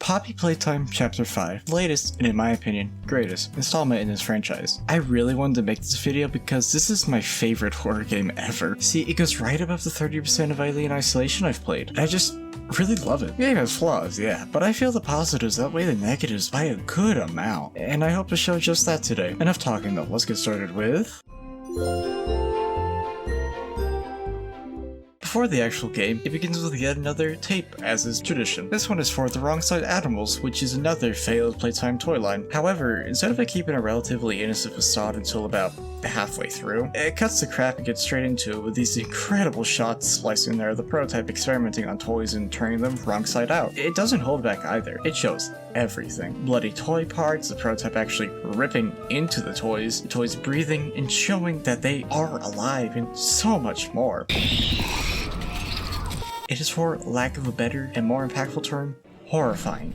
Poppy Playtime Chapter 5, latest and in my opinion, greatest installment in this franchise. I really wanted to make this video because this is my favorite horror game ever. See, it goes right above the 30% of Alien Isolation I've played. I just really love it. The game has flaws, yeah, but I feel the positives outweigh the negatives by a good amount, and I hope to show just that today. Enough talking though, let's get started with... Before the actual game, it begins with yet another tape, as is tradition. This one is for The Wrong Side Animals, which is another failed Playtime toy line. However, instead of it keeping a relatively innocent facade until about halfway through, it cuts the crap and gets straight into it with these incredible shots splicing there, the prototype experimenting on toys and turning them wrong side out. It doesn't hold back either. It shows everything. Bloody toy parts, the prototype actually ripping into the toys breathing and showing that they are alive, and so much more. It is, for lack of a better and more impactful term, horrifying.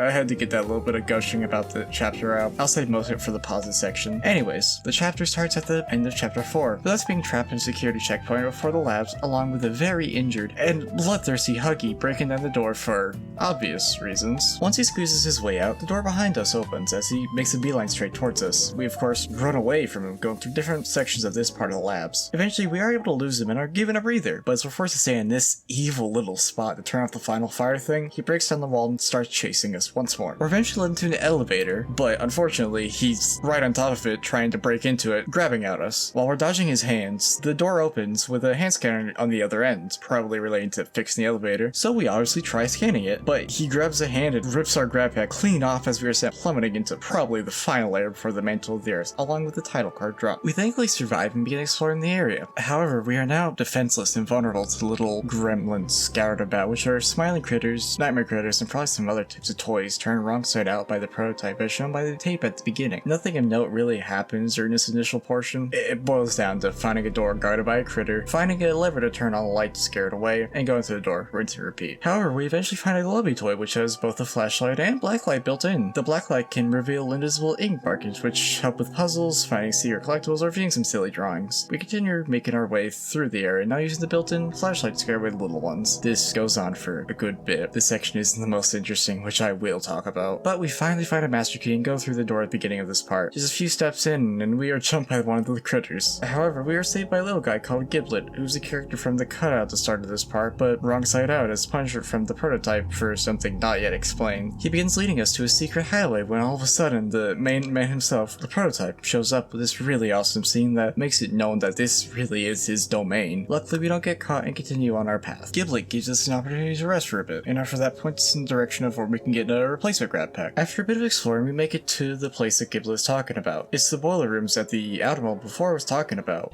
I had to get that little bit of gushing about the chapter out. I'll save most of it for the positive section. Anyways, the chapter starts at the end of chapter 4, with us being trapped in a security checkpoint before the labs, along with a very injured and bloodthirsty Huggy breaking down the door for obvious reasons. Once he squeezes his way out, the door behind us opens as he makes a beeline straight towards us. We of course run away from him, going through different sections of this part of the labs. Eventually we are able to lose him and are given a breather, but as we're forced to stay in this evil little spot to turn off the final fire thing, he breaks down the wall and starts chasing us once more. We're eventually led into an elevator, but unfortunately he's right on top of it trying to break into it, grabbing at us. While we're dodging his hands, the door opens with a hand scanner on the other end, probably relating to fixing the elevator, so we obviously try scanning it, but he grabs a hand and rips our grab pack clean off as we are sent plummeting into probably the final layer before the mantle of the earth, along with the title card drop. We thankfully survive and begin exploring the area. However, we are now defenseless and vulnerable to the little gremlins scattered about, which are smiling critters, nightmare critters, and probably some other types of toys turned wrong side out by the prototype as shown by the tape at the beginning. Nothing of note really happens during this initial portion. It boils down to finding a door guarded by a critter, finding a lever to turn on the light to scare it away, and going to the door, rinse and repeat. However, we eventually find a lobby toy which has both a flashlight and blacklight built in. The blacklight can reveal invisible ink markings which help with puzzles, finding secret collectibles, or viewing some silly drawings. We continue making our way through the area, now using the built-in flashlight to scare away the little ones. This goes on for a good bit. This section isn't the most interesting, which I will talk about. But we finally find a master key and go through the door at the beginning of this part. Just a few steps in, and we are jumped by one of the critters. However, we are saved by a little guy called Giblet, who's a character from the cutout at the start of this part, but wrong side out as punishment from the prototype for something not yet explained. He begins leading us to a secret highway when all of a sudden the main man himself, the prototype, shows up with this really awesome scene that makes it known that this really is his domain. Luckily, we don't get caught and continue on our path. Giblet gives us an opportunity to rest for a bit, and after that points us in the direction of where we can get a replacement grab pack. After a bit of exploring, we make it to the place that Giblet is talking about. It's the boiler rooms that the Admiral before was talking about,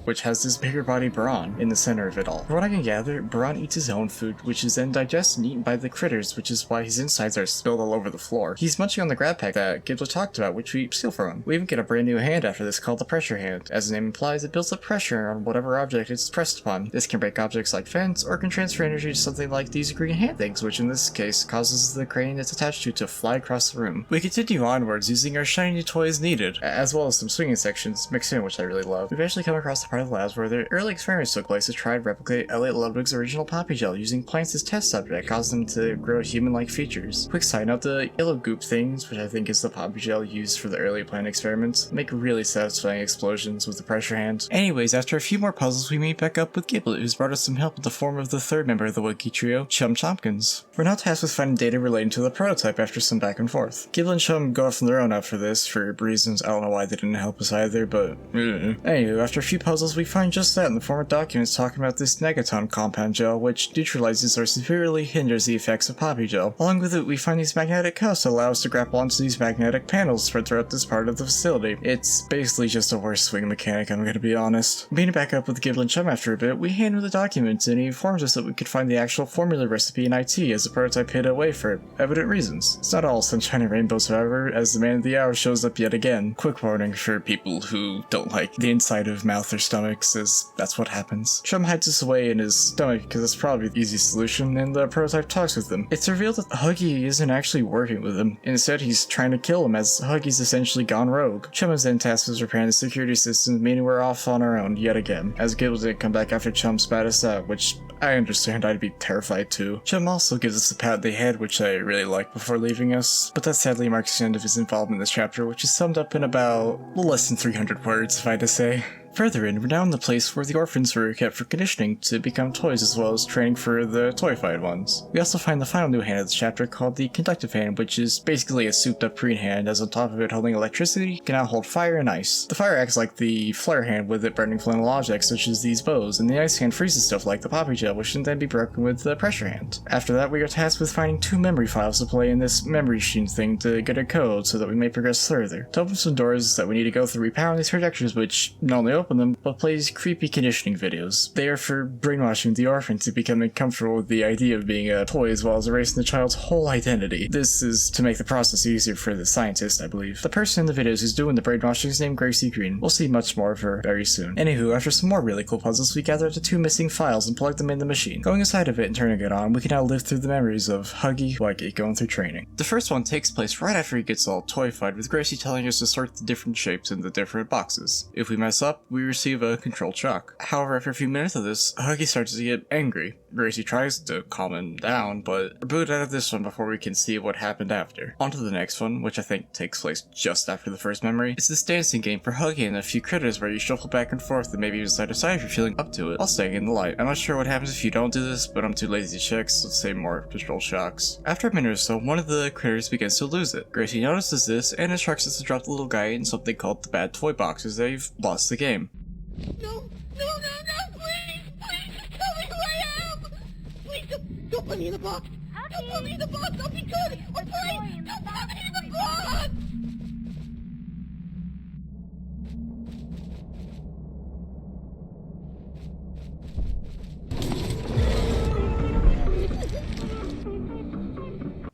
which has this bigger body Brawn in the center of it all. From what I can gather, Brawn eats his own food, which is then digested and eaten by the critters, which is why his insides are spilled all over the floor. He's munching on the grab pack that Giblet talked about, which we steal from him. We even get a brand new hand after this called the pressure hand. As the name implies, it builds up pressure on whatever object it's pressed upon. This can break objects like fence, or can transfer energy to something like these green hand things, which in this case causes the crane it's attached to fly across the room. We continue onwards using our shiny new toy as needed, as well as some swinging sections mixed in, which I really love. We eventually come across the part of the labs where the early experiments took place to try and replicate Elliot Ludwig's original Poppy Gel using plants as test subject, causing them to grow human-like features. Quick side note, the yellow goop things, which I think is the Poppy Gel used for the early plant experiments, make really satisfying explosions with the pressure hand. Anyways, after a few more puzzles, we meet back up with Giblet, who's brought us some help in the form of the third member of the Wookiee trio, Chum Chompkins. We're now tasked with finding data relating to the prototype after some back and forth. Giblet and Chum go off on their own after this, for reasons I don't know why they didn't help us either, but Anywho, after a few puzzles, we find just that in the form of documents talking about this Negaton compound gel, which neutralizes or severely hinders the effects of Poppy Gel. Along with it, we find these magnetic cuffs that allow us to grapple onto these magnetic panels spread throughout this part of the facility. It's basically just a worse swing mechanic, I'm gonna be honest. Meeting back up with Giblet and Chum after a bit, we hand him the documents and he informs us that we could find the actual formula recipe in IT as the prototype hid away for evident reasons. It's not all sunshine and rainbows, however, as the man of the hour shows up yet again. Quick warning for people who don't like the inside of mouth or stomachs, as that's what happens. Chum hides this away in his stomach because it's probably the easy solution, and the prototype talks with him. It's revealed that Huggy isn't actually working with him. Instead, he's trying to kill him, as Huggy's essentially gone rogue. Chum is then tasked with repairing the security system, meaning we're off on our own yet again, as Gibble didn't come back after Chum spat us out, which I understand. I'd be terrified too. Chum also gives us a pat on the head, which I really like, before leaving us, but that sadly marks the end of his involvement in this chapter, which is summed up in about less than 300 words, if I had to say. Further in, we're now in the place where the orphans were kept for conditioning to become toys, as well as training for the toyified ones. We also find the final new hand of this chapter, called the conductive hand, which is basically a souped up green hand, as on top of it holding electricity, can now hold fire and ice. The fire acts like the flare hand, with it burning flammable objects such as these bows, and the ice hand freezes stuff like the poppy gel, which can then be broken with the pressure hand. After that, we are tasked with finding 2 memory files to play in this memory machine thing to get a code so that we may progress further. To open some doors that we need to go through, we power on these projectors, which not only open them, but plays creepy conditioning videos. They are for brainwashing the orphan to becoming comfortable with the idea of being a toy, as well as erasing the child's whole identity. This is to make the process easier for the scientist, I believe. The person in the videos who's doing the brainwashing is named Gracie Green. We'll see much more of her very soon. Anywho, after some more really cool puzzles, we gather the 2 missing files and plug them in the machine. Going inside of it and turning it on, we can now live through the memories of Huggy Wuggy going through training. The first one takes place right after he gets all toyified, with Gracie telling us to sort the different shapes in the different boxes. If we mess up, we receive a controlled shock. However, after a few minutes of this, Huggy starts to get angry. Gracie tries to calm him down, but we're booted out of this one before we can see what happened after. On to the next one, which I think takes place just after the first memory. It's this dancing game for Huggy and a few critters where you shuffle back and forth and maybe even side to side if you're feeling up to it while staying in the light. I'm not sure what happens if you don't do this, but I'm too lazy to check, so let's say more control shocks. After a minute or so, one of the critters begins to lose it. Gracie notices this and instructs us to drop the little guy in something called the bad toy box, as they've lost the game. No, please, tell me who I am! Please, don't put me in the box! Don't put me in the box, I'll be good! Or please, don't put me in the box!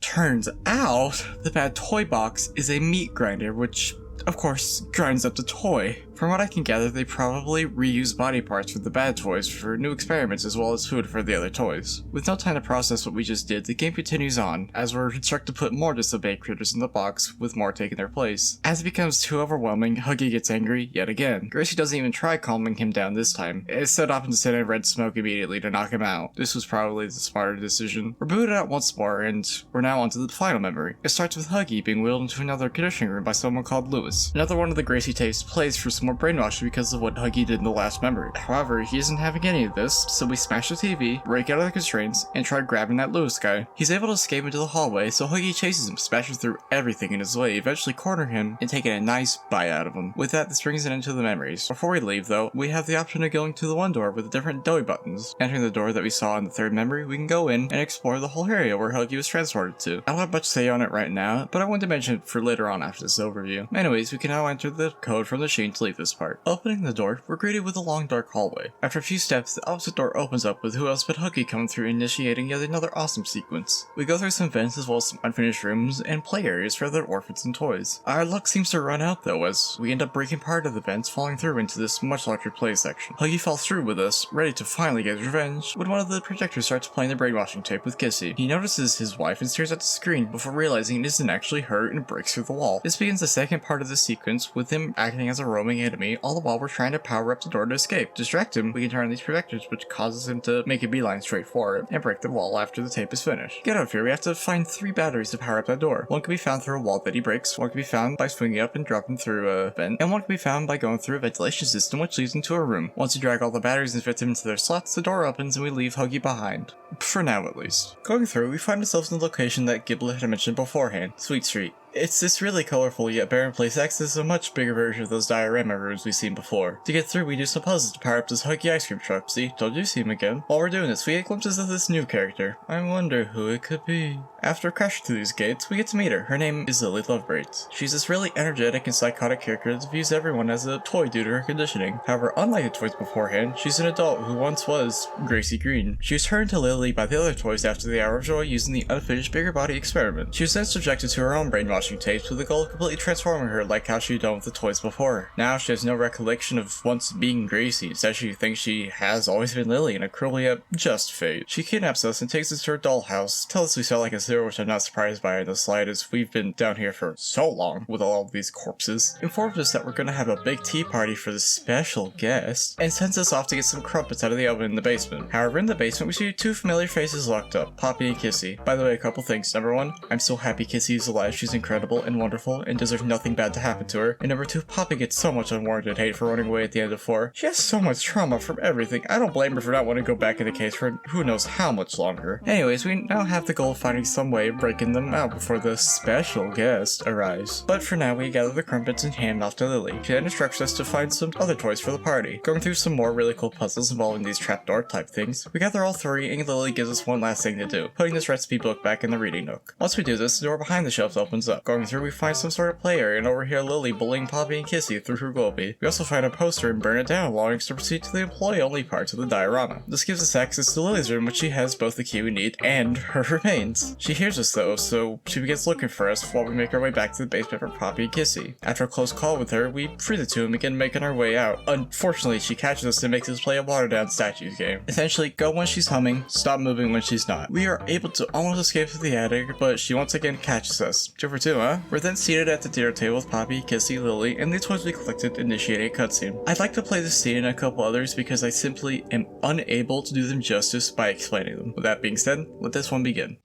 Turns out, the bad toy box is a meat grinder, which of course grinds up the toy. From what I can gather, they probably reuse body parts for the bad toys for new experiments as well as food for the other toys. With no time to process what we just did, the game continues on, as we're instructed to put more disobeyed critters in the box, with more taking their place. As it becomes too overwhelming, Huggy gets angry yet again. Gracie doesn't even try calming him down this time. Instead, opting to send in red smoke immediately to knock him out. This was probably the smarter decision. We're booted out once more, and we're now onto the final memory. It starts with Huggy being wheeled into another conditioning room by someone called Lewis. Another one of the Gracie tapes plays for some more brainwashing because of what Huggy did in the last memory. However, he isn't having any of this, so we smash the TV, break out of the constraints, and try grabbing that Lewis guy. He's able to escape into the hallway, so Huggy chases him, smashing through everything in his way, eventually cornering him and taking a nice bite out of him. With that, this brings it into the memories. Before we leave though, we have the option of going to the one door with the different doughy buttons. Entering the door that we saw in the third memory, we can go in and explore the whole area where Huggy was transported to. I don't have much to say on it right now, but I wanted to mention it for later on after this overview. Anyways, we can now enter the code from the machine to leave this part. Opening the door, we're greeted with a long dark hallway. After a few steps, the opposite door opens up with who else but Huggy coming through, initiating yet another awesome sequence. We go through some vents as well as some unfinished rooms and play areas for other orphans and toys. Our luck seems to run out though, as we end up breaking part of the vents, falling through into this much larger play section. Huggy falls through with us, ready to finally get his revenge, when one of the projectors starts playing the brainwashing tape with Kissy. He notices his wife and stares at the screen before realizing it isn't actually her and breaks through the wall. This begins the second part of the sequence, with him acting as a roaming enemy, all the while we're trying to power up the door to escape. Distract him, we can turn on these projectors, which causes him to make a beeline straight for it and break the wall after the tape is finished. Get out of here, we have to find 3 batteries to power up that door. One can be found through a wall that he breaks, one can be found by swinging up and dropping through a vent, and one can be found by going through a ventilation system which leads into a room. Once you drag all the batteries and fit them into their slots, the door opens and we leave Huggy behind. For now at least. Going through, we find ourselves in the location that Giblet had mentioned beforehand, Sweet Street. It's this really colorful yet barren place acts as a much bigger version of those diorama rooms we've seen before. To get through, we do some puzzles to power up this Huggy ice cream truck. See, told you see him again. While we're doing this, we get glimpses of this new character. I wonder who it could be. After crashing through these gates, we get to meet her. Her name is Lily Lovebright. She's this really energetic and psychotic character that views everyone as a toy due to her conditioning. However, unlike the toys beforehand, she's an adult who once was Gracie Green. She was turned to Lily by the other toys after the Hour of Joy using the unfinished bigger body experiment. She was then subjected to her own brainwashing tapes with the goal of completely transforming her like how she'd done with the toys before. Now she has no recollection of once being Gracie. Instead, she thinks she has always been Lily in a cruel yet just fate. She kidnaps us and takes us to her dollhouse, tells us we sound like a zero, which I'm not surprised by in the slightest. We've been down here for so long with all of these corpses. Informs us that we're gonna have a big tea party for the special guest, and sends us off to get some crumpets out of the oven in the basement. However, in the basement we see two familiar faces locked up, Poppy and Kissy. By the way, a couple things. Number one, I'm so happy Kissy is alive. She's incredible and wonderful and deserves nothing bad to happen to her. And number two, Poppy gets so much unwarranted hate for running away at the end of 4. She has so much trauma from everything. I don't blame her for not wanting to go back in the case for who knows how much longer. Anyways, we now have the goal of finding some way of breaking them out before the special guest arrives. But for now, we gather the crumpets and hand off to Lily. She then instructs us to find some other toys for the party. Going through some more really cool puzzles involving these trapdoor type things, we gather all 3 and Lily gives us one last thing to do, putting this recipe book back in the reading nook. Once we do this, the door behind the shelves opens up. Going through, we find some sort of play area and overhear Lily bullying Poppy and Kissy through her Globey. We also find a poster and burn it down, allowing us to proceed to the employee-only parts of the diorama. This gives us access to Lily's room, which she has both the key we need and her remains. She hears us though, so she begins looking for us while we make our way back to the basement for Poppy and Kissy. After a close call with her, we free the two and begin making our way out. Unfortunately, she catches us and makes us play a watered-down statues game. Essentially, go when she's humming, stop moving when she's not. We are able to almost escape to the attic, but she once again catches us. 2 for 2, huh? We're then seated at the dinner table with Poppy, Kissy, Lily, and the toys we collected, initiating a cutscene. I'd like to play this scene and a couple others because I simply am unable to do them justice by explaining them. With that being said, let this one begin.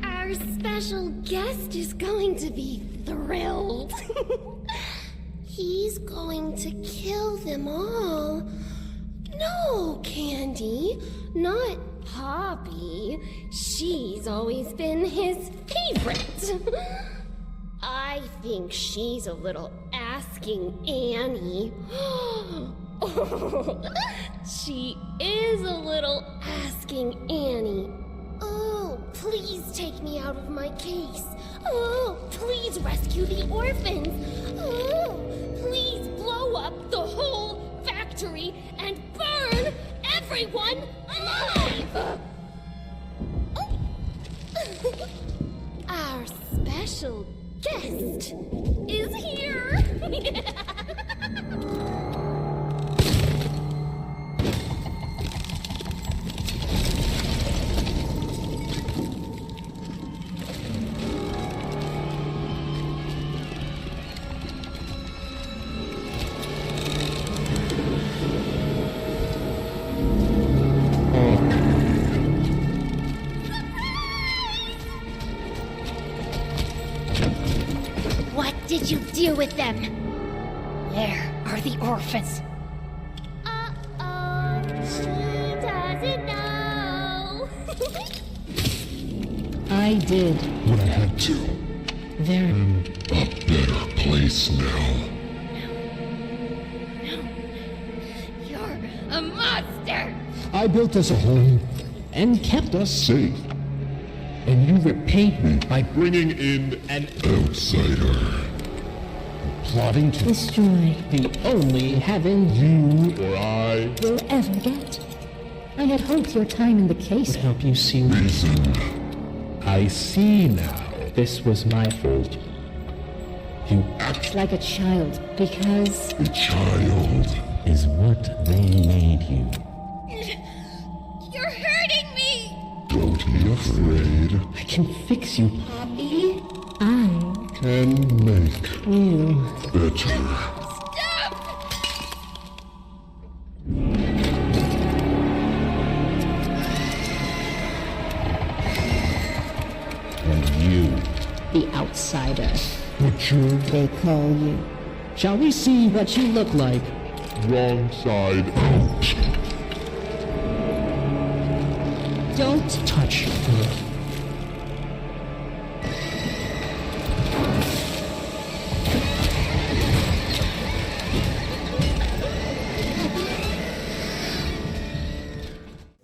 Our special guest is going to be thrilled. He's going to kill them all. No, Candy, not Poppy. She's always been his favorite. I think she's a little asking Annie. She is a little asking Annie. Oh, please take me out of my case. Oh, please rescue the orphans. Oh, please blow up the whole factory and burn everyone alive. Oh. Our special guest is here. What did you do with them? Where are the orphans? Uh-oh, she doesn't know. I did. What I had to. They're In a better place now. You're a monster! I built us a home and kept us safe. And you repaid me by bringing in an outsider. Plotting to destroy the only heaven you or I will ever get. I had hoped your time in the case would help you see. reason. I see now. This was my fault. You act Like a child, because a child. is what they made you. You're hurting me! Don't be afraid. I can fix you. Poppy? I Can make will. better. Stop! And you, The outsider, butcher, they call you. Shall we see what you look like? wrong side out. Don't touch her.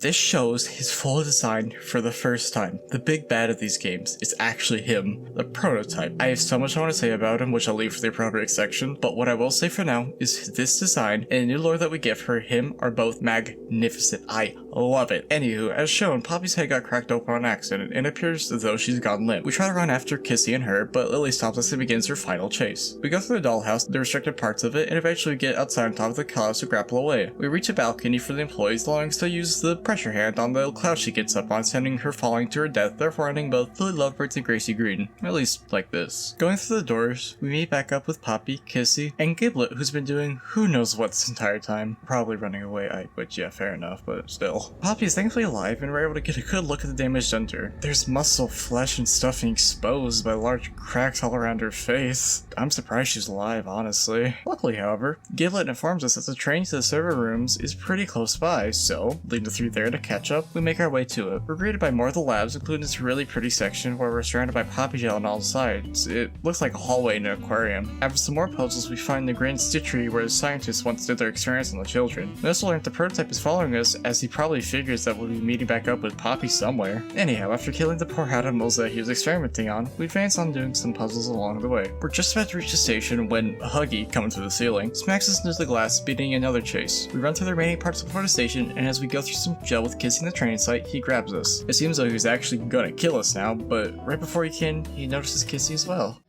This shows his full design for the first time. The big bad of these games is actually him, the prototype. I have so much I want to say about him, which I'll leave for the appropriate section, but what I will say for now is this design and the new lore that we get for him are both magnificent. I love it. Anywho, as shown, Poppy's head got cracked open on accident and it appears as though she's gone limp. We try to run after Kissy and her, but Lily stops us and begins her final chase. We go through the dollhouse, the restricted parts of it, and eventually get outside on top of the clouds to grapple away. We reach a balcony for the employees, allowing us to use the pressure hand on the cloud she gets up on, sending her falling to her death, therefore ending both Lily Lovebirds and Gracie Green. At least like this. Going through the doors, we meet back up with Poppy, Kissy, and Giblet, who's been doing who knows what this entire time. Probably running away, which yeah, fair enough, but still. Poppy is thankfully alive, and we're able to get a good look at the damage done to her. There's muscle, flesh, and stuff being exposed by large cracks all around her face. I'm surprised she's alive, honestly. Luckily, however, Giblet informs us that the train to the server rooms is pretty close by, so, leaving the three there to catch up, we make our way to it. We're greeted by more of the labs, including this really pretty section where we're surrounded by poppy gel on all sides. It looks like a hallway in an aquarium. After some more puzzles, we find the grand stitchery where the scientists once did their experiments on the children. We also learn that the prototype is following us, as he probably figures that we'll be meeting back up with Poppy somewhere. Anyhow, after killing the poor animals that he was experimenting on, we advance on doing some puzzles along the way. We're just about to reach the station when Huggy, coming through the ceiling, smacks us into the glass, beating another chase. We run through the remaining parts before the station, and as we go through some gel with Kissing the train site, he grabs us. It seems though he's actually gonna kill us now, but right before he can, he notices Kissy as well.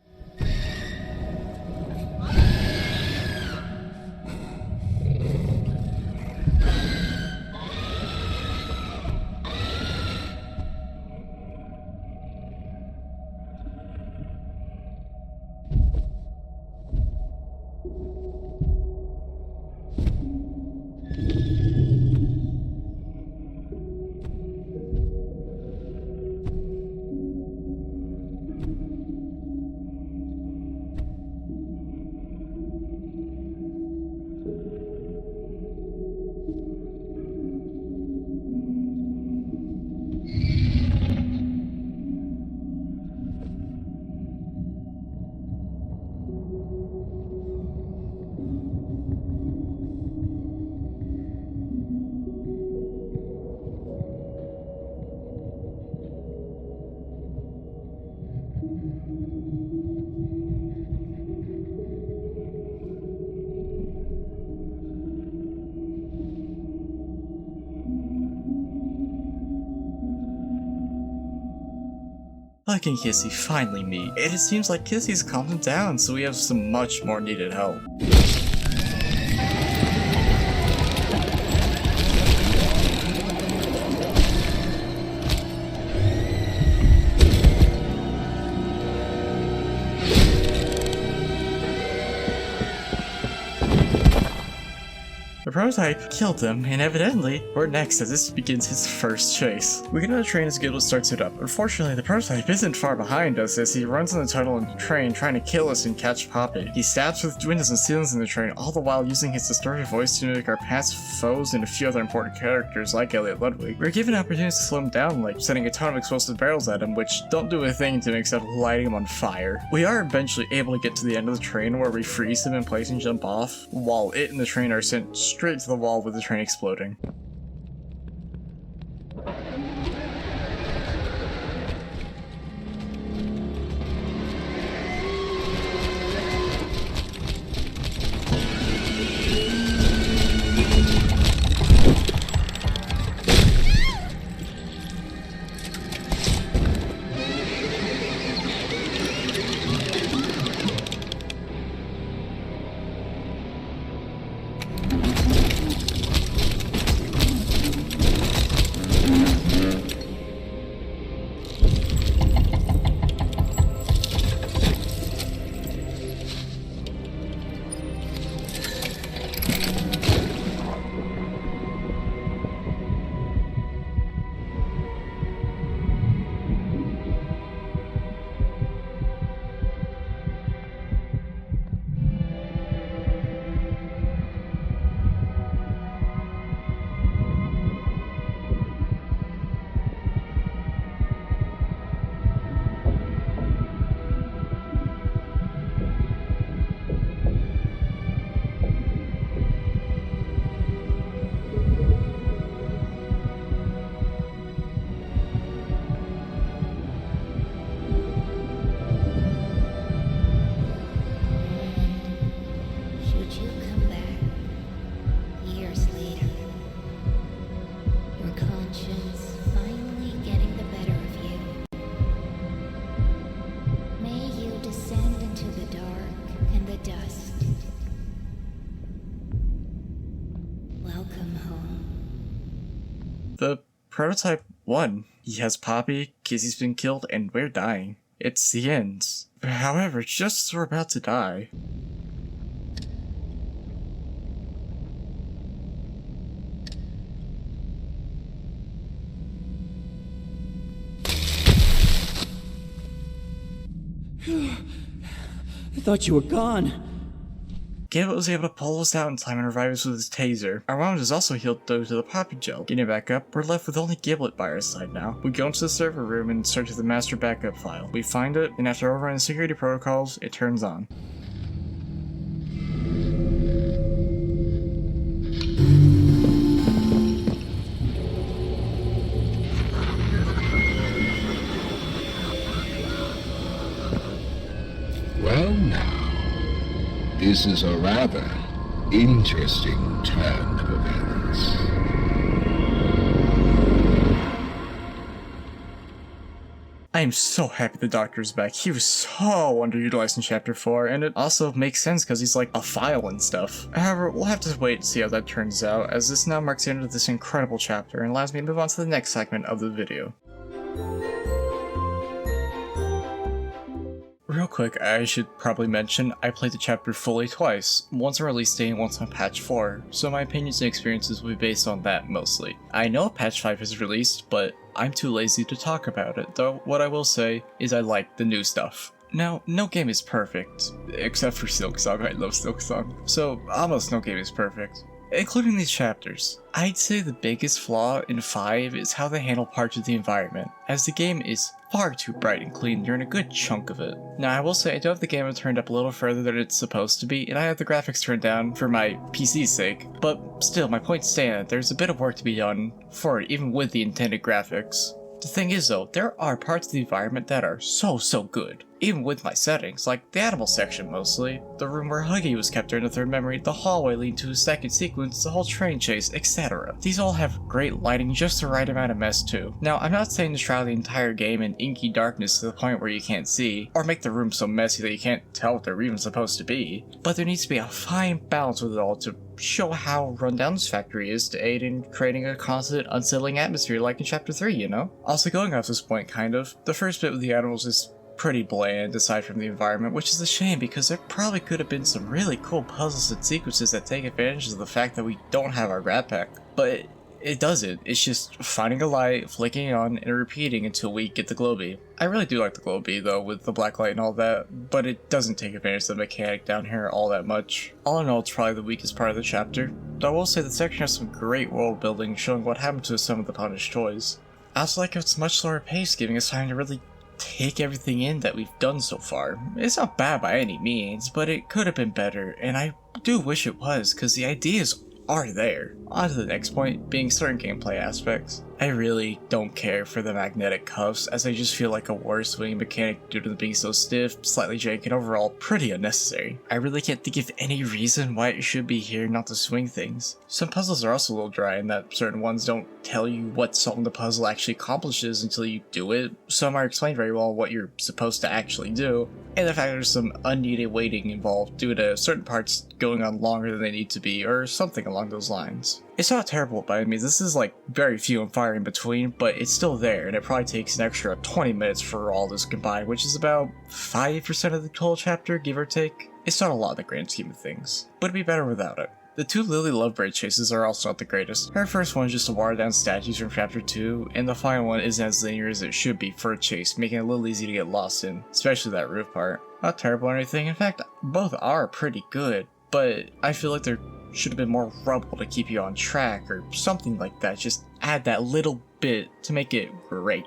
Hug and Kissy finally meet, and it seems like Kissy's calmed him down, so we have some much more needed help. The prototype killed him, and evidently, we're next as this begins his first chase. We get on a train as Giblet starts it up. Unfortunately, the prototype isn't far behind us as he runs on the tunnel in the train trying to kill us and catch Poppy. He stabs with windows and ceilings in the train, all the while using his distorted voice to mimic our past foes and a few other important characters like Elliot Ludwig. We're given opportunities to slow him down, like sending a ton of explosive barrels at him, which don't do a thing to him except lighting him on fire. We are eventually able to get to the end of the train where we freeze him in place and jump off, while it and the train are sent straight to the wall with the train exploding. Prototype 1. He has Poppy, Kizzy's been killed, and we're dying. It's the end. However, just as we're about to die... I thought you were gone. Gambit was able to pull us out in time and revive us with his taser. Our wound is also healed due to the poppy gel. Getting back up, we're left with only Giblet by our side now. We go into the server room and search the master backup file. We find it, and after overriding security protocols, it turns on. Well now, this is a rather interesting turn of events. I am so happy the Doctor is back. He was so underutilized in Chapter 4, and it also makes sense because he's like a file and stuff. However, we'll have to wait and see how that turns out, as this now marks the end of this incredible chapter and allows me to move on to the next segment of the video. Real quick, I should probably mention, I played the chapter fully twice, once on release day and once on patch 4, so my opinions and experiences will be based on that mostly. I know patch 5 is released, but I'm too lazy to talk about it, though what I will say is I like the new stuff. Now, no game is perfect, except for Silksong. I love Silksong. So, almost no game is perfect, including these chapters. I'd say the biggest flaw in 5 is how they handle parts of the environment, as the game is far too bright and clean during a good chunk of it. Now I will say I do have the gamma turned up a little further than it's supposed to be, and I have the graphics turned down for my PC's sake, but still my point stands, there's a bit of work to be done for it even with the intended graphics. The thing is though, there are parts of the environment that are so good, even with my settings, like the animal section mostly, the room where Huggy was kept during the third memory, the hallway leading to a second sequence, the whole train chase, etc. These all have great lighting, just the right amount of mess too. Now, I'm not saying to shroud the entire game in inky darkness to the point where you can't see, or make the room so messy that you can't tell what they're even supposed to be, but there needs to be a fine balance with it all to show how rundown this factory is to aid in creating a constant, unsettling atmosphere like in Chapter 3, you know? Also going off this point kind of, the first bit with the animals is pretty bland aside from the environment, which is a shame because there probably could have been some really cool puzzles and sequences that take advantage of the fact that we don't have our grab pack. But it doesn't. It's just finding a light, flicking it on, and repeating until we get the glow bee. I really do like the glow bee though, with the black light and all that, but it doesn't take advantage of the mechanic down here all that much. All in all, it's probably the weakest part of the chapter, though I will say the section has some great world building showing what happened to some of the punished toys. I also like how it's much slower paced, giving us time to really take everything in that we've done so far. It's not bad by any means, but it could have been better, and I do wish it was, because the ideas are there. On to the next point, being certain gameplay aspects. I really don't care for the magnetic cuffs, as I just feel like a worse swinging mechanic due to them being so stiff, slightly jank, and overall pretty unnecessary. I really can't think of any reason why it should be here not to swing things. Some puzzles are also a little dry in that certain ones don't tell you what solving the puzzle actually accomplishes until you do it. Some are explained very well what you're supposed to actually do, and the fact there's some unneeded waiting involved due to certain parts going on longer than they need to be, or something along those lines. It's not terrible by any means, this is like very few and far in between, but it's still there, and it probably takes an extra 20 minutes for all this combined, which is about 5% of the total chapter, give or take. It's not a lot in the grand scheme of things, but it'd be better without it. The two Lily Lovebird chases are also not the greatest. Her first one is just to water down statues from chapter 2, and the final one isn't as linear as it should be for a chase, making it a little easy to get lost in, especially that roof part. Not terrible or anything, in fact, both are pretty good, but I feel like there should have been more rubble to keep you on track or something like that, just add that little bit to make it great.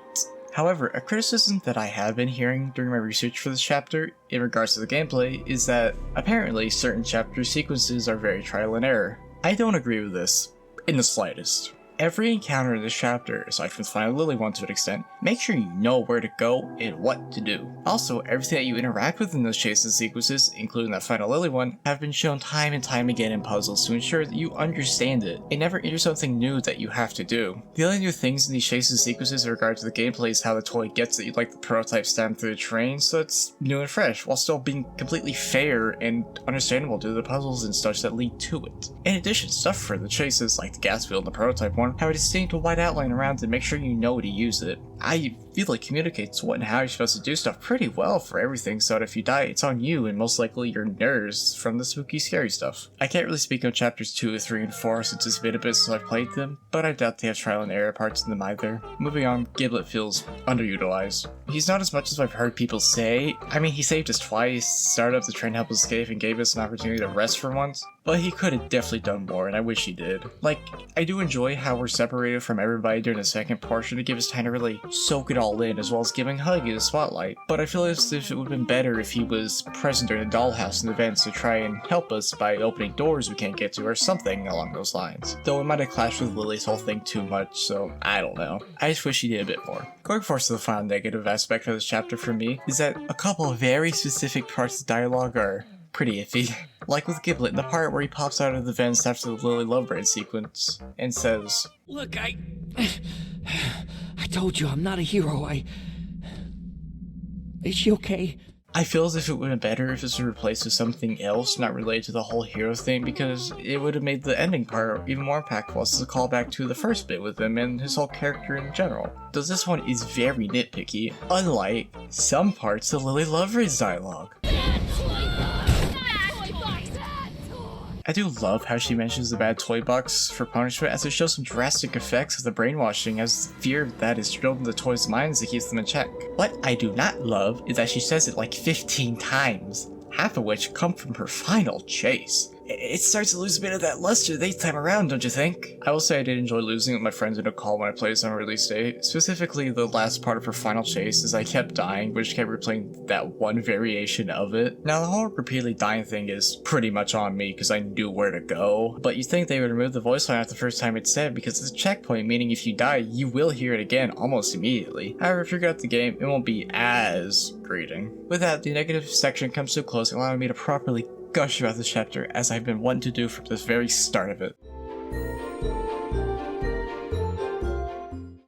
However, a criticism that I have been hearing during my research for this chapter in regards to the gameplay is that apparently certain chapter sequences are very trial and error. I don't agree with this in the slightest. Every encounter in this chapter, aside from the Final Lily one to an extent, make sure you know where to go and what to do. Also, everything that you interact with in those chases sequences, including that Final Lily one, have been shown time and time again in puzzles to ensure that you understand it. It never enters something new that you have to do. The only new things in these chases sequences in regard to the gameplay is how the toy gets it, like the prototype stabbed through the train, so it's new and fresh, while still being completely fair and understandable due to the puzzles and such that lead to it. In addition, stuff for the chases, like the gas wheel and the prototype one, one have a distinct white outline around to make sure you know to use it. I feel it communicates what and how you're supposed to do stuff pretty well for everything, so that if you die, it's on you and most likely your nerves from the spooky scary stuff. I can't really speak on chapters 2, 3, and 4 since it's been a bit since I've played them, but I doubt they have trial and error parts in them either. Moving on, Giblet feels underutilized. He's not as much as I've heard people say. I mean, he saved us twice, started up the train to help us escape, and gave us an opportunity to rest for once, but he could have definitely done more, and I wish he did. Like, I do enjoy how we're separated from everybody during the second portion to give us time to really soak it all in, as well as giving Huggy the spotlight, but I feel as if it would have been better if he was present during the dollhouse and events to try and help us by opening doors we can't get to or something along those lines. Though it might have clashed with Lily's whole thing too much, so I don't know. I just wish he did a bit more. Going forward to the final negative aspect of this chapter for me is that a couple of very specific parts of dialogue are pretty iffy. Like with Giblet, the part where he pops out of the vents after the Lily Lovebird sequence and says, "Look, I told you I'm not a hero. Is she okay?" I feel as if it would have been better if this was replaced with something else not related to the whole hero thing, because it would have made the ending part even more impactful as a callback to the first bit with him and his whole character in general. Though this one is very nitpicky, unlike some parts of Lily Lovebird's dialogue. I do love how she mentions the bad toy box for punishment, as it shows some drastic effects of the brainwashing, as fear of that is drilled into the toys' minds that keeps them in check. What I do not love is that she says it like 15 times, half of which come from her final chase. It starts to lose a bit of that luster the 8th time around, don't you think? I will say I did enjoy losing with my friends in a call when I played this on release day, specifically the last part of her final chase, as I kept dying, but just kept replaying that one variation of it. Now the whole repeatedly dying thing is pretty much on me because I knew where to go, but you'd think they would remove the voice line after the first time it's said because it's a checkpoint, meaning if you die, you will hear it again almost immediately. However, if you're good at the game, it won't be as grating. With that, the negative section comes to a close, allowing me to properly gush about this chapter as I've been wanting to do from the very start of it.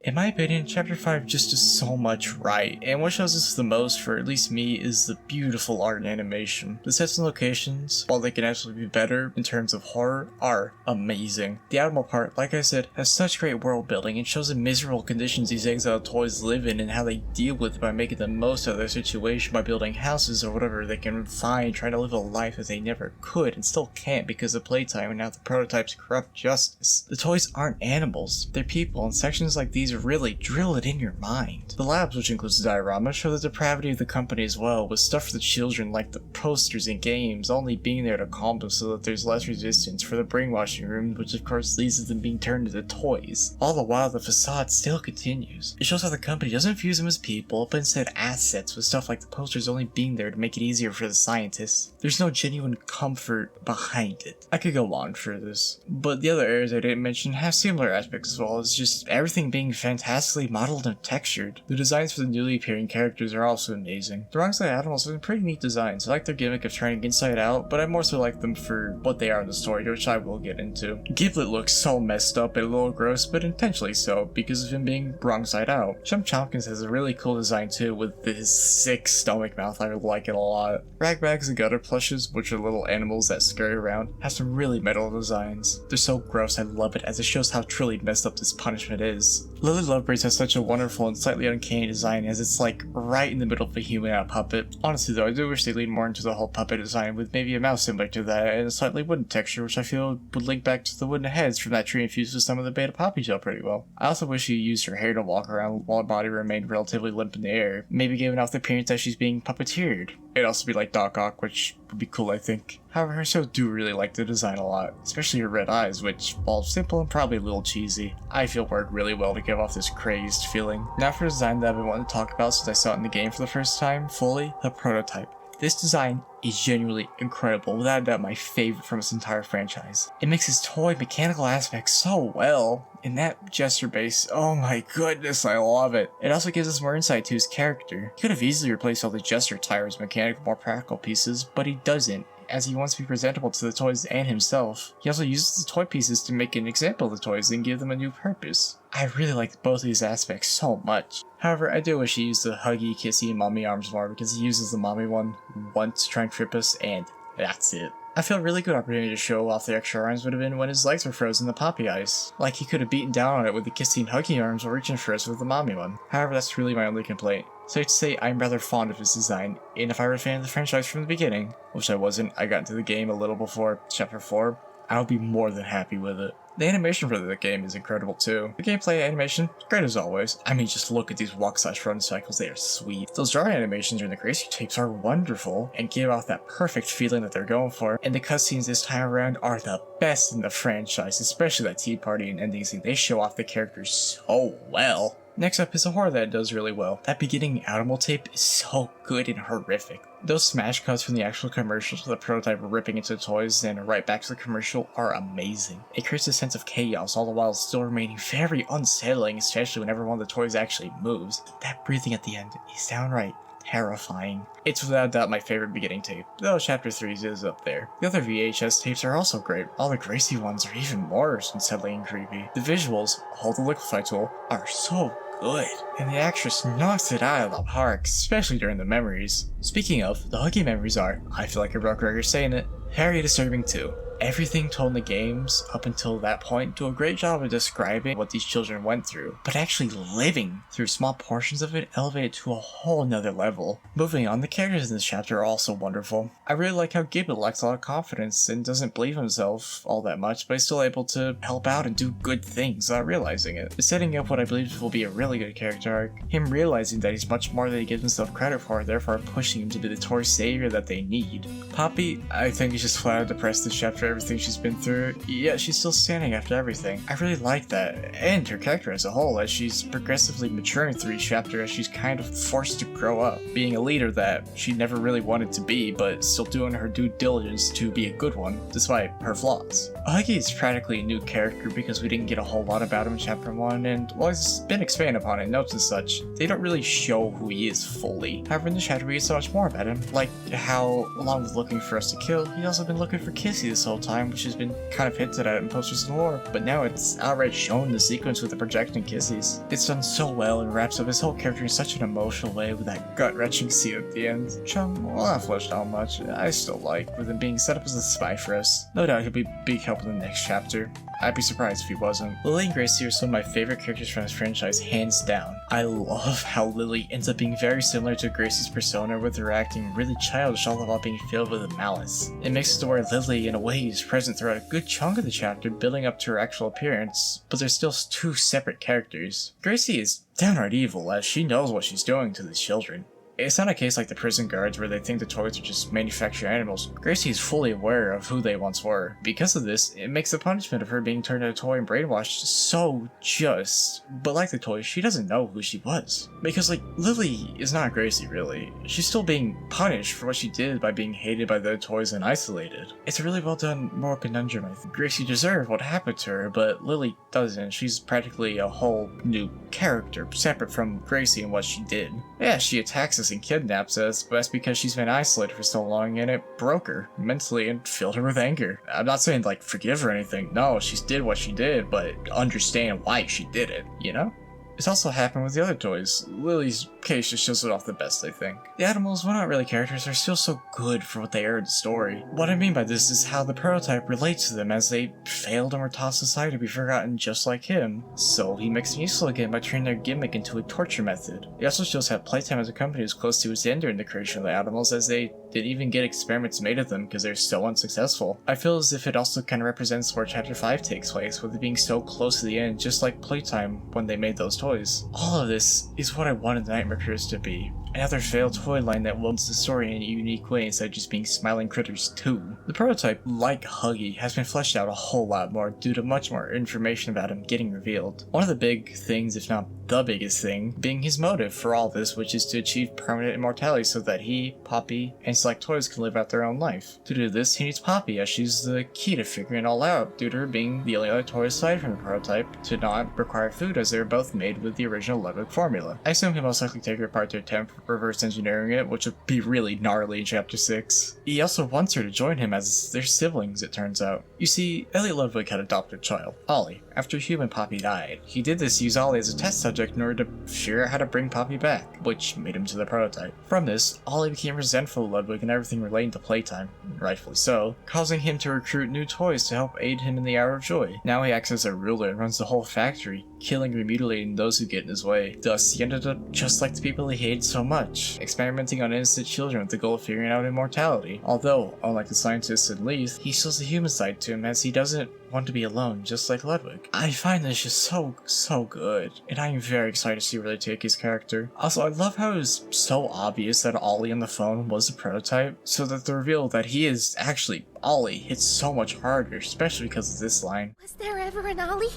In my opinion, Chapter 5 just does so much right, and what shows us the most, for at least me, is the beautiful art and animation. The sets and locations, while they can actually be better in terms of horror, are amazing. The animal part, like I said, has such great world building and shows the miserable conditions these exiled toys live in and how they deal with it by making the most of their situation by building houses or whatever they can find, trying to live a life that they never could and still can't because of playtime and now the prototypes corrupt justice. The toys aren't animals, they're people, and sections like these really drill it in your mind. The labs, which includes the diorama, show the depravity of the company as well, with stuff for the children like the posters and games only being there to calm them so that there's less resistance for the brainwashing room, which of course leads to them being turned into toys. All the while, the facade still continues. It shows how the company doesn't view them as people, but instead assets, with stuff like the posters only being there to make it easier for the scientists. There's no genuine comfort behind it. I could go on for this, but the other areas I didn't mention have similar aspects as well, as just everything being fantastically modeled and textured. The designs for the newly appearing characters are also amazing. The wrong side animals are pretty neat designs. I like their gimmick of turning inside out, but I more so like them for what they are in the story, which I will get into. Giblet looks so messed up and a little gross, but intentionally so, because of him being wrong side out. Chump Chompkins has a really cool design too, with his sick stomach mouth. I like it a lot. Ragbags and Gutter plushes, which are little animals that scurry around, have some really metal designs. They're so gross, I love it, as it shows how truly messed up this punishment is. Lily Lovebirds has such a wonderful and slightly uncanny design, as it's like right in the middle of a human and a puppet. Honestly though, I do wish they leaned more into the whole puppet design, with maybe a mouse similar to that and a slightly wooden texture, which I feel would link back to the wooden heads from that tree infused with some of the beta poppy gel pretty well. I also wish she used her hair to walk around while her body remained relatively limp in the air, maybe giving off the appearance that she's being puppeteered. It'd also be like Doc Ock, which would be cool I think. However, I still do really like the design a lot, especially her red eyes, which, while simple and probably a little cheesy, I feel work really well to give off this crazed feeling. Now for a design that I've been wanting to talk about since I saw it in the game for the first time, fully, the prototype. This design is genuinely incredible, without a doubt my favorite from this entire franchise. It mixes toy mechanical aspects so well, and that gesture base, oh my goodness, I love it. It also gives us more insight to his character. He could have easily replaced all the gesture tires with mechanical, more practical pieces, but he doesn't, as he wants to be presentable to the toys and himself. He also uses the toy pieces to make an example of the toys and give them a new purpose. I really like both of these aspects so much. However, I do wish he used the huggy, kissy, and mommy arms more, because he uses the mommy one once to try and trip us, and that's it. I feel a really good opportunity to show off the extra arms would have been when his legs were frozen in the poppy ice. Like he could have beaten down on it with the kissing hugging arms while reaching for us with the mommy one. However, that's really my only complaint. Safe to say, I'm rather fond of his design, and if I were a fan of the franchise from the beginning, which I wasn't, I got into the game a little before Chapter 4, I would be more than happy with it. The animation for the game is incredible too. The gameplay animation, great as always. I mean, just look at these walk/run cycles, they are sweet. Those drawing animations during the Gracie tapes are wonderful and give off that perfect feeling that they're going for, and the cutscenes this time around are the best in the franchise, especially that tea party and ending scene. They show off the characters so well. Next up is a horror that does really well. That beginning animal tape is so good and horrific. Those smash cuts from the actual commercials with the prototype ripping into toys and right back to the commercial are amazing. It creates a sense of chaos all the while still remaining very unsettling, especially whenever one of the toys actually moves. That breathing at the end is downright terrifying. It's without a doubt my favorite beginning tape, though Chapter 3's is up there. The other VHS tapes are also great. All the Gracie ones are even more unsettling and creepy. The visuals, all the liquefy tool, are so good, and the actress knocks it out of the park, especially during the memories. Speaking of, the huggy memories are, I feel like a broke record saying it, very disturbing too. Everything told in the games up until that point do a great job of describing what these children went through, but actually living through small portions of it elevate it to a whole nother level. Moving on, the characters in this chapter are also wonderful. I really like how Gibbet lacks a lot of confidence and doesn't believe himself all that much, but he's still able to help out and do good things without realizing it. It's setting up what I believe will be a really good character arc, him realizing that he's much more than he gives himself credit for, therefore pushing him to be the toy savior that they need. Poppy, I think, is just flat out depressed this chapter, everything she's been through, yet she's still standing after everything. I really like that, and her character as a whole, as she's progressively maturing through each chapter as she's kind of forced to grow up, being a leader that she never really wanted to be, but still doing her due diligence to be a good one, despite her flaws. Huggy is practically a new character because we didn't get a whole lot about him in Chapter 1, and while he's been expanded upon in notes and such, they don't really show who he is fully. However, in the chapter we get so much more about him, like how, along with looking for us to kill, he's also been looking for Kissy this whole time, which has been kind of hinted at in posters and lore, but now it's outright shown in the sequence with the projecting Kissies. It's done so well and wraps up his whole character in such an emotional way with that gut-wrenching scene at the end, which I'm not fleshed out much, I still like, with him being set up as a spy for us. No doubt he'll be big help in the next chapter. I'd be surprised if he wasn't. Lily and Gracie are some of my favorite characters from this franchise, hands down. I love how Lily ends up being very similar to Gracie's persona, with her acting really childish all the while being filled with malice. It makes it to where Lily, in a way, is present throughout a good chunk of the chapter, building up to her actual appearance, but they're still two separate characters. Gracie is downright evil, as she knows what she's doing to these children. It's not a case like the prison guards where they think the toys are just manufactured animals. Gracie is fully aware of who they once were. Because of this, it makes the punishment of her being turned into a toy and brainwashed so just. But like the toys, she doesn't know who she was. Because like, Lily is not Gracie really. She's still being punished for what she did by being hated by the toys and isolated. It's a really well done moral conundrum. I think Gracie deserved what happened to her, but Lily doesn't. She's practically a whole new character, separate from Gracie and what she did. Yeah, she attacks us and kidnaps us, but that's because she's been isolated for so long and it broke her mentally and filled her with anger. I'm not saying like forgive her or anything, no, she did what she did, but understand why she did it, you know? It's also happened with the other toys. Lily's case just shows it off the best, I think. The animals, while not really characters, are still so good for what they are in the story. What I mean by this is how the prototype relates to them as they failed and were tossed aside to be forgotten just like him. So he makes them useful again by turning their gimmick into a torture method. It also shows how Playtime as a company was close to its end during the creation of the animals, as they didn't even get experiments made of them because they're so unsuccessful. I feel as if it also kind of represents where Chapter 5 takes place, with it being so close to the end, just like Playtime when they made those toys. All of this is what I wanted the Nightmare Critters to be. Another failed toy line that welds the story in a unique way instead of just being smiling critters too. The prototype, like Huggy, has been fleshed out a whole lot more due to much more information about him getting revealed. One of the big things, if not the biggest thing, being his motive for all this, which is to achieve permanent immortality so that he, Poppy, and select toys can live out their own life. To do this, he needs Poppy, as she's the key to figuring it all out, due to her being the only other toy aside from the prototype to not require food, as they were both made with the original Ludwig formula. I assume he'll most likely take her apart to attempt reverse engineering it, which would be really gnarly in Chapter 6. He also wants her to join him as they're siblings, it turns out. You see, Elliot Ludwig had adopted a child, Ollie, after human Poppy died. He did this to use Ollie as a test subject in order to figure out how to bring Poppy back, which made him to the prototype. From this, Ollie became resentful of Ludwig Ludwig and everything relating to playtime, rightfully so, causing him to recruit new toys to help aid him in the hour of joy. Now he acts as a ruler and runs the whole factory, killing or mutilating those who get in his way. Thus, he ended up just like the people he hated so much, experimenting on innocent children with the goal of figuring out immortality. Although, unlike the scientists in Leith, he still has a human side to him as he doesn't want to be alone, just like Ludwig. I find this just so good, and I am very excited to see where they take his character. Also, I love how it was so obvious that Ollie on the phone was a prototype, so that the reveal that he is actually Ollie hits so much harder, especially because of this line. Was there ever an Ollie?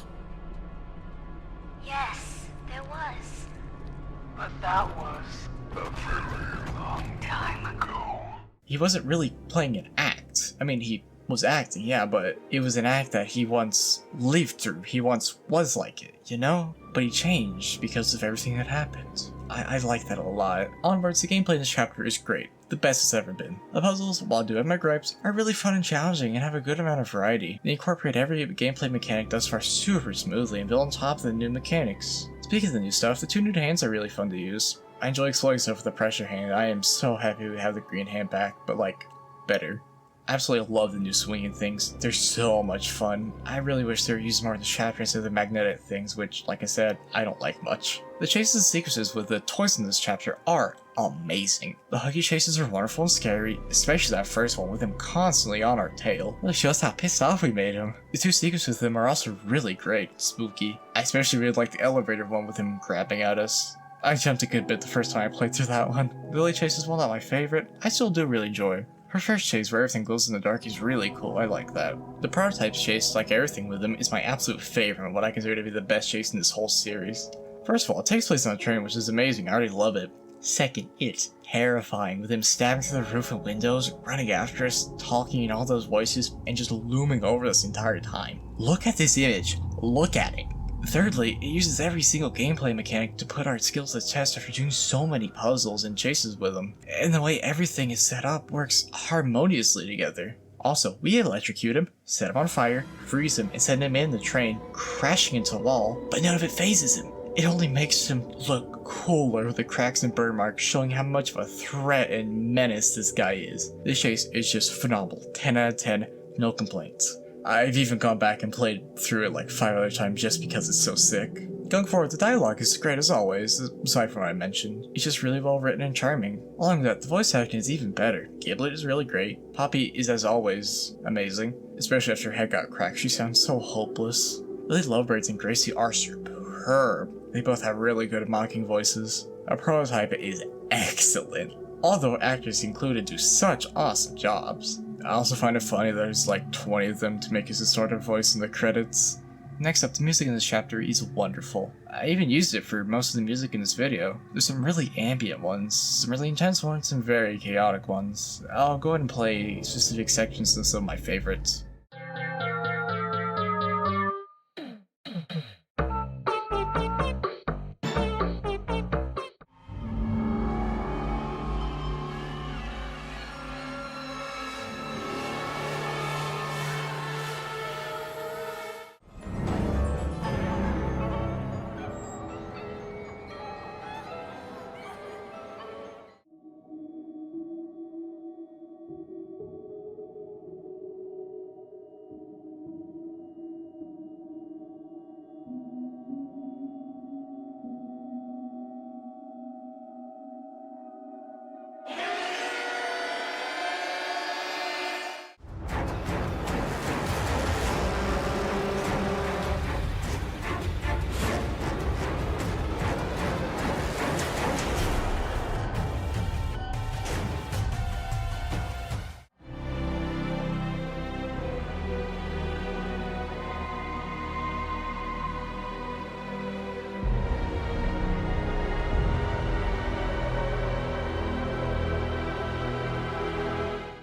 Yes, there was. But that was a very long time ago. He wasn't really playing an act. I mean, he was acting, yeah, but it was an act that he once lived through. He once was like it, you know? But he changed because of everything that happened. I like that a lot. Onwards, the gameplay in this chapter is great. The best it's ever been. The puzzles, while I do have my gripes, are really fun and challenging and have a good amount of variety. They incorporate every gameplay mechanic thus far super smoothly and build on top of the new mechanics. Speaking of the new stuff, the two new hands are really fun to use. I enjoy exploring stuff with the pressure hand. I am so happy we have the green hand back, but like, better. I absolutely love the new swinging things. They're so much fun. I really wish they were used more in the chapter instead of the magnetic things, which, like I said, I don't like much. The chases and sequences with the toys in this chapter are amazing. The Huggy chases are wonderful and scary, especially that first one with him constantly on our tail. Really shows how pissed off we made him. The two sequences with him are also really great, spooky. I especially really like the elevator one with him grabbing at us. I jumped a good bit the first time I played through that one. The Lily chases, while not my favorite, I still do really enjoy. Her first chase where everything glows in the dark is really cool, I like that. The prototypes chase, like everything with them, is my absolute favorite and what I consider to be the best chase in this whole series. First of all, it takes place on a train, which is amazing, I already love it. Second, it's terrifying, with him stabbing through the roof and windows, running after us, talking in all those voices, and just looming over us the entire time. Look at this image, look at it. Thirdly, it uses every single gameplay mechanic to put our skills to test after doing so many puzzles and chases with them. And the way everything is set up works harmoniously together. Also, we electrocute him, set him on fire, freeze him, and send him in the train, crashing into a wall, but none of it phases him. It only makes him look cooler with the cracks and burn marks, showing how much of a threat and menace this guy is. This chase is just phenomenal. 10 out of 10, no complaints. I've even gone back and played through it like 5 other times just because it's so sick. Going forward, the dialogue is great as always, aside from what I mentioned. It's just really well written and charming. Along with that, the voice acting is even better. Giblet is really great. Poppy is as always amazing, especially after her head got cracked. She sounds so hopeless. Lily Lovebirds and Gracie are superb. They both have really good mocking voices. Our prototype is excellent. All the actors included do such awesome jobs. I also find it funny that there's like 20 of them to make his distorted voice in the credits. Next up, the music in this chapter is wonderful. I even used it for most of the music in this video. There's some really ambient ones, some really intense ones, and very chaotic ones. I'll go ahead and play specific sections of some of my favorites.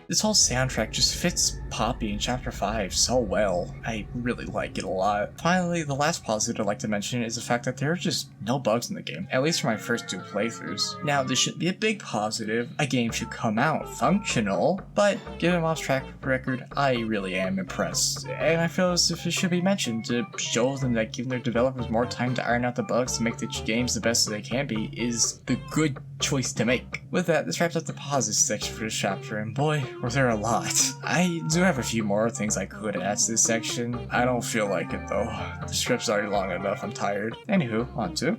This whole soundtrack just fits Poppy in Chapter 5 so well. I really like it a lot. Finally, the last positive I'd like to mention is the fact that there are just no bugs in the game, at least for my first 2 playthroughs. Now, this shouldn't be a big positive. A game should come out functional, but given Mob's track record, I really am impressed. And I feel as if it should be mentioned to show them that giving their developers more time to iron out the bugs to make the games the best that they can be is the good choice to make. With that, this wraps up the pauses section for this chapter, and boy, were there a lot. I do have a few more things I could add to this section. I don't feel like it though. The script's already long enough, I'm tired. Anywho, on to.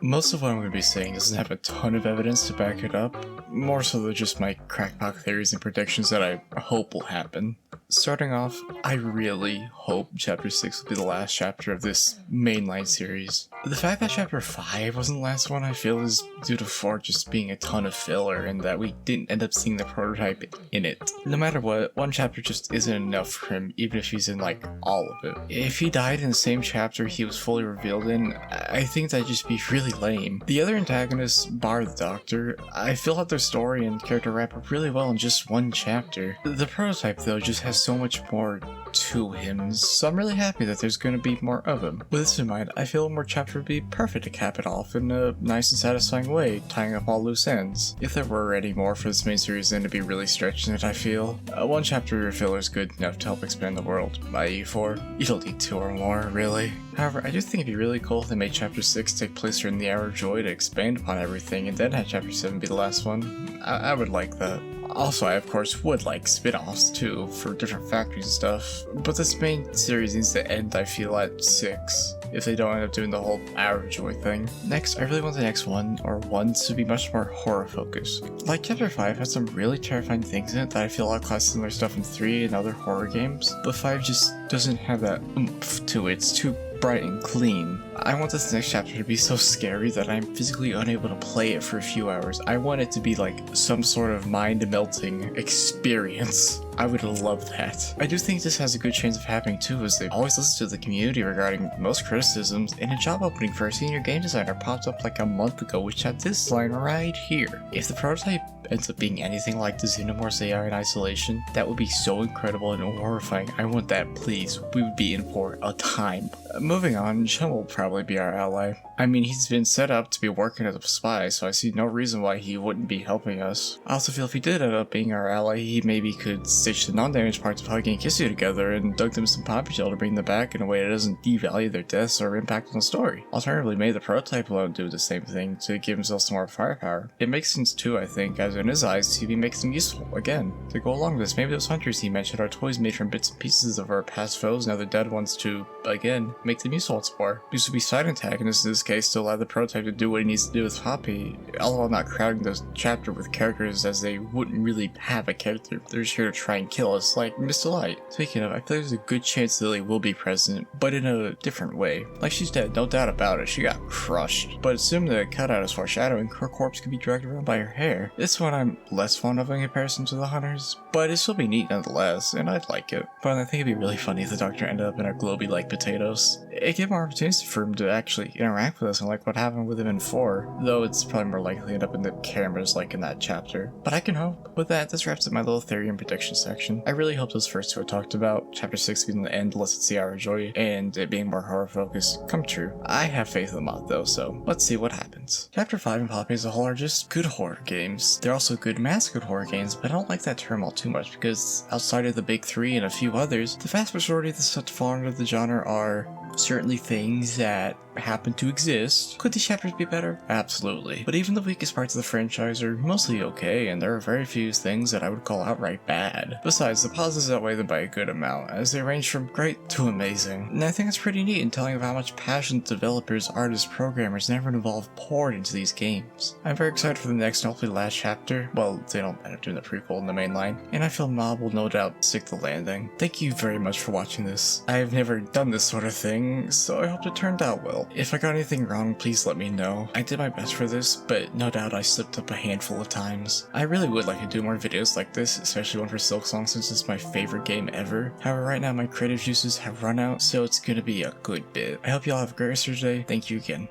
Most of what I'm going to be saying doesn't have a ton of evidence to back it up, more so than just my crackpot theories and predictions that I hope will happen. Starting off, I really hope Chapter 6 will be the last chapter of this mainline series. The fact that Chapter 5 wasn't the last one I feel is due to 4 just being a ton of filler and that we didn't end up seeing the prototype in it. No matter what, one chapter just isn't enough for him even if he's in like all of it. If he died in the same chapter he was fully revealed in, I think that'd just be really lame. The other antagonists, bar the Doctor, I feel like their story and character wrap up really well in just one chapter. The prototype though just has so much more to him, so I'm really happy that there's going to be more of him. With this in mind, I feel one more chapter would be perfect to cap it off in a nice and satisfying way, tying up all loose ends. If there were any more for this main series, then it'd be really stretching it, I feel. One chapter filler is good enough to help expand the world, i.e. 4. You don't need 2 or more, really. However, I do think it'd be really cool if they made Chapter 6 take place during the Hour of Joy to expand upon everything, and then have Chapter 7 be the last one. I would like that. Also, I of course would like spin-offs too, for different factories and stuff, but this main series needs to end, I feel, at 6, if they don't end up doing the whole Hour of Joy thing. Next, I really want the next one, or ones, to be much more horror-focused. Like Chapter 5 has some really terrifying things in it that I feel outclass similar stuff in 3 and other horror games, but 5 just doesn't have that oomph to it. It's too bright and clean. I want this next chapter to be so scary that I'm physically unable to play it for a few hours. I want it to be like some sort of mind-melting experience. I would love that. I do think this has a good chance of happening too, as they always listen to the community regarding most criticisms, and a job opening for a senior game designer popped up like a month ago which had this line right here. If the prototype ends up being anything like the Xenomorphs AI in Isolation, that would be so incredible and horrifying. I want that, please. We would be in for a time. Moving on, Chum will probably be our ally. I mean, he's been set up to be working as a spy, so I see no reason why he wouldn't be helping us. I also feel if he did end up being our ally, he maybe could stitch the non-damaged parts of Huggy and Kissy together and dug them some poppy gel to bring them back in a way that doesn't devalue their deaths or impact on the story. Alternatively, maybe the prototype alone do the same thing to give himself some more firepower. It makes sense too, I think, as in his eyes, TV makes them useful. Again, to go along with this, maybe those hunters he mentioned are toys made from bits and pieces of our past foes and other dead ones to, again, make them useful once more. These would be side antagonists in this case to allow the prototype to do what he needs to do with Poppy, all while not crowding this chapter with characters as they wouldn't really have a character. They're just here to try and kill us, like Mr. Light. Speaking of, I feel there's a good chance Lily will be present, but in a different way. Like, she's dead, no doubt about it, she got crushed. But assume the cutout is foreshadowing, her corpse could be dragged around by her hair. This one I'm less fond of in comparison to the hunters, but it'd still be neat nonetheless, and I'd like it. But I think it'd be really funny if the Doctor ended up in our globy like potatoes. It'd give more opportunities for him to actually interact with us and like what happened with him in 4, though it's probably more likely to end up in the cameras like in that chapter. But I can hope. With that, this wraps up my little theory and prediction section. I really hope those first 2 I talked about, Chapter 6 being the end unless it's the Hour of Joy, and it being more horror focused, come true. I have faith in the mod though, so let's see what happens. Chapter 5 and Poppy as a whole are just good horror games. They're also good massacred horror games, but I don't like that term all too much because outside of the big 3 and a few others, the vast majority of the stuff to fall under the genre are certainly things that happen to exist. Could these chapters be better? Absolutely. But even the weakest parts of the franchise are mostly okay, and there are very few things that I would call outright bad. Besides, the positives outweigh them by a good amount, as they range from great to amazing. And I think it's pretty neat in telling of how much passion developers, artists, programmers, and everyone involved poured into these games. I'm very excited for the next and hopefully last chapter. Well, they don't end up doing the prequel in the main line, and I feel Mob will no doubt stick the landing. Thank you very much for watching this. I have never done this sort of thing, so I hope it turned out well. If I got anything wrong, please let me know. I did my best for this, but no doubt I slipped up a handful of times. I really would like to do more videos like this, especially one for Silksong since it's my favorite game ever. However, right now my creative juices have run out, so it's gonna be a good bit. I hope y'all have a great rest of your day. Thank you again.